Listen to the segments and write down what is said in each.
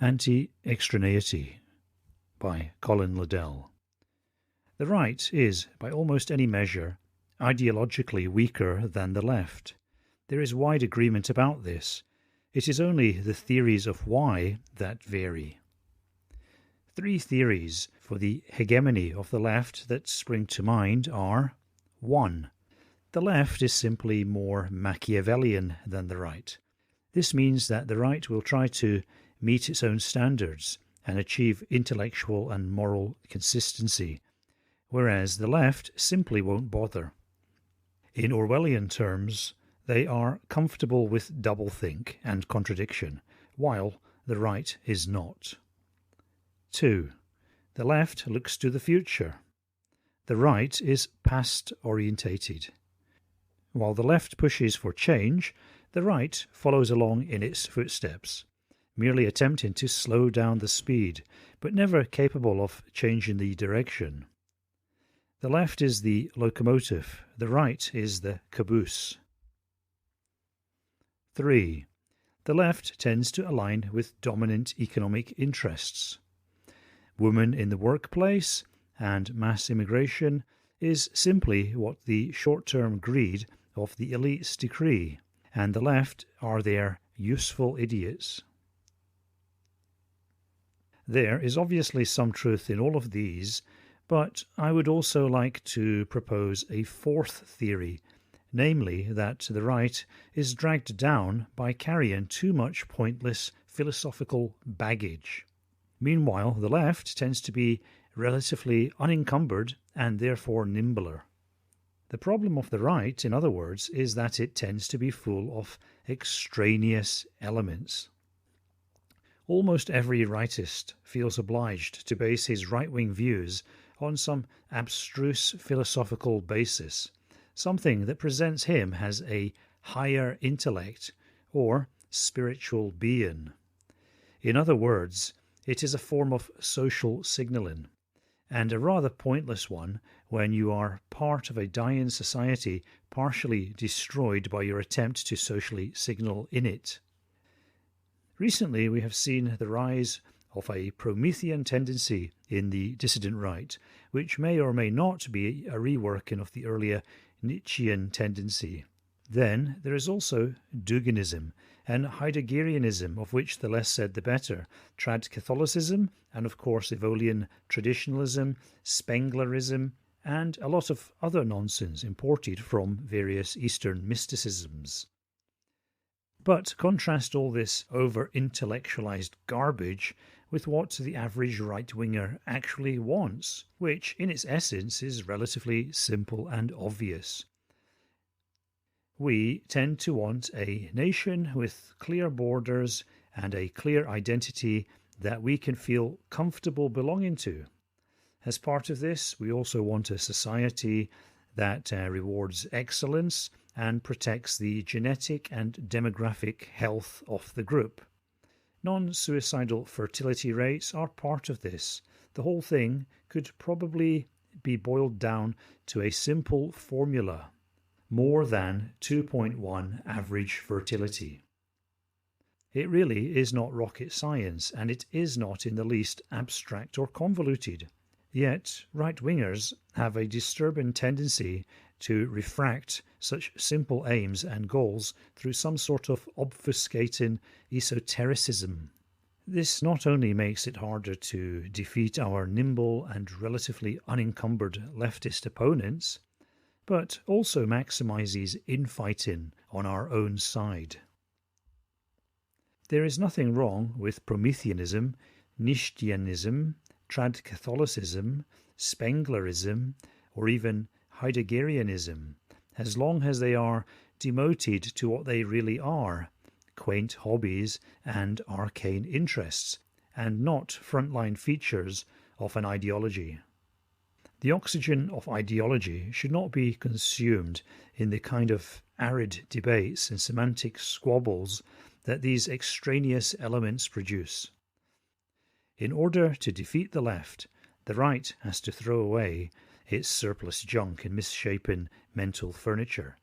Antiextraneity by Colin Liddell. The right is, by almost any measure, ideologically weaker than the left. There is wide agreement about this. It is only the theories of why that vary. 3 theories for the hegemony of the left that spring to mind are: 1. The left is simply more Machiavellian than the right. This means that the right will try to meet its own standards and achieve intellectual and moral consistency, whereas the left simply won't bother. In Orwellian terms, they are comfortable with doublethink and contradiction, while the right is not. 2. The left looks to the future. The right is past-orientated. While the left pushes for change, the right follows along in its footsteps, merely attempting to slow down the speed, but never capable of changing the direction. The left is the locomotive, the right is the caboose. 3. The left tends to align with dominant economic interests. Women in the workplace and mass immigration is simply what the short-term greed of the elites decree, and the left are their useful idiots. There is obviously some truth in all of these, but I would also like to propose a 4th theory, namely that the right is dragged down by carrying too much pointless philosophical baggage. Meanwhile, the left tends to be relatively unencumbered and therefore nimbler. The problem of the right, in other words, is that it tends to be full of extraneous elements. Almost every rightist feels obliged to base his right-wing views on some abstruse philosophical basis, something that presents him as a higher intellect or spiritual being. In other words, it is a form of social signalling, and a rather pointless one when you are part of a dying society partially destroyed by your attempt to socially signal in it. Recently, we have seen the rise of a Promethean tendency in the dissident right, which may or may not be a reworking of the earlier Nietzschean tendency. Then there is also Duginism and Heideggerianism, of which the less said the better, trad Catholicism, and of course Evolian traditionalism, Spenglerism, and a lot of other nonsense imported from various Eastern mysticisms. But contrast all this over-intellectualized garbage with what the average right-winger actually wants, which in its essence is relatively simple and obvious. We tend to want a nation with clear borders and a clear identity that we can feel comfortable belonging to. As part of this, we also want a society that rewards excellence and protects the genetic and demographic health of the group. Non-suicidal fertility rates are part of this. The whole thing could probably be boiled down to a simple formula: more than 2.1 average fertility. It really is not rocket science, and it is not in the least abstract or convoluted. Yet right-wingers have a disturbing tendency to refract such simple aims and goals through some sort of obfuscating esotericism. This not only makes it harder to defeat our nimble and relatively unencumbered leftist opponents, but also maximizes infighting on our own side. There is nothing wrong with Prometheanism, Nietzscheanism, trad Catholicism, Spenglerism, or even Heideggerianism, as long as they are demoted to what they really are: quaint hobbies and arcane interests, and not frontline features of an ideology. The oxygen of ideology should not be consumed in the kind of arid debates and semantic squabbles that these extraneous elements produce. In order to defeat the left, the right has to throw away its surplus junk and misshapen mental furniture,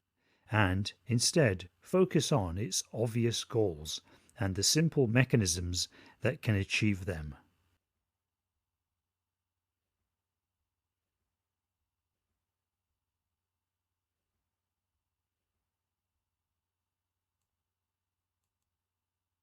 and instead focus on its obvious goals and the simple mechanisms that can achieve them.